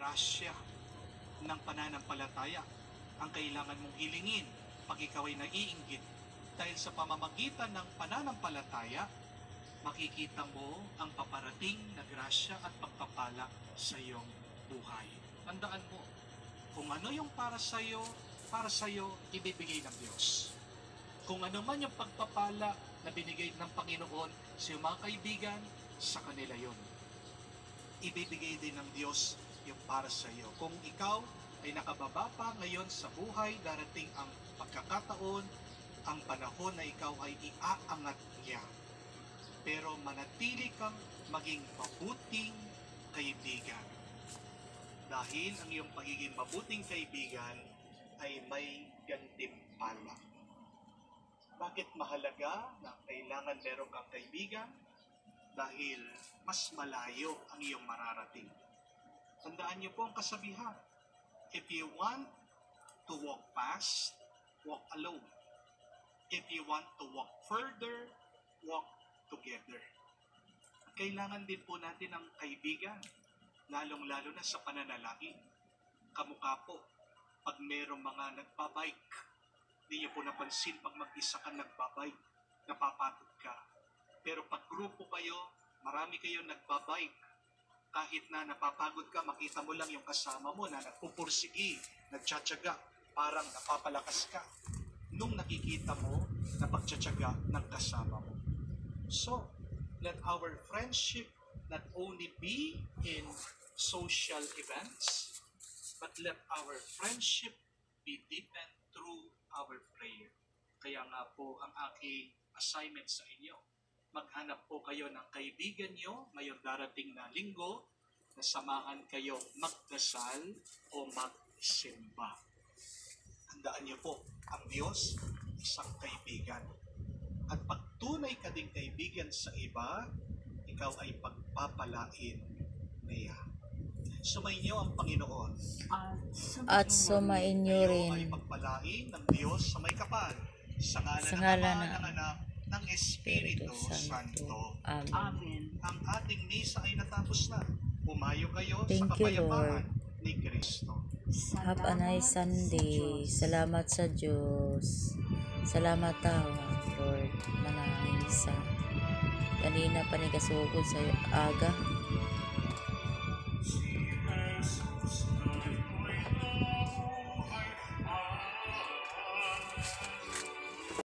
grasya ng pananampalataya ang kailangan mong hilingin pag ikaw ay naiinggit. Dahil sa pamamagitan ng pananampalataya, makikita mo ang paparating na grasya at pagpapala sa iyong buhay. Tandaan mo, kung ano yung para sa iyo, ibibigay ng Diyos. Kung ano man yung pagpapala na binigay ng Panginoon sa iyong mga kaibigan, sa kanila yun. Ibibigay din ng Diyos yung para sa iyo. Kung ikaw ay nakababa pa ngayon sa buhay, darating ang pagkakataon, ang panahon na ikaw ay iaangat niya. Pero manatili kang maging mabuting kaibigan. Dahil ang iyong pagiging mabuting kaibigan ay may gantimpala. Bakit mahalaga na kailangan meron kang kaibigan? Dahil mas malayo ang iyong mararating. Tandaan niyo po ang kasabihan. If you want to walk fast, walk alone. If you want to walk further, walk together. Kailangan din po natin ng kaibigan, lalong-lalo na sa pananalangin. Kamukha po, pag mayroong mga nagbabike, hindi niyo po napansin pag mag-isa ka nagbabike, napapagod ka. Pero pag grupo kayo, marami kayo nagbabike, kahit na napapagod ka, makita mo lang yung kasama mo na nagpupursigi, nagtsatsaga, parang napapalakas ka. Nung nakikita mo na pagtsatsaga ng kasama mo. So, let our friendship not only be in social events, but let our friendship be deepened through our prayer. Kaya nga po ang aking assignment sa inyo, maghanap po kayo ng kaibigan nyo ngayong darating na linggo na samahan kayong magdasal o magsimba. Tandaan niyo po, ang Diyos, isang kaibigan. At pag tunay ka ding kaibigan sa iba, ikaw ay pagpapalain niya. Sumainyo ang Panginoon. At sumainyo rin. Kayo ay pagpalain ng Diyos sa may kapal. Sa ngalan ng Anak, ng Espiritu Santo. Amen. Ang ating misa ay natapos na. Pumayo kayo Thank sa you, kapayapaan Lord. ni Kristo. Have a nice Sunday. Salamat sa Diyos. Salamat Lord. Manangin sa kanina pa ni kasugod sa aga.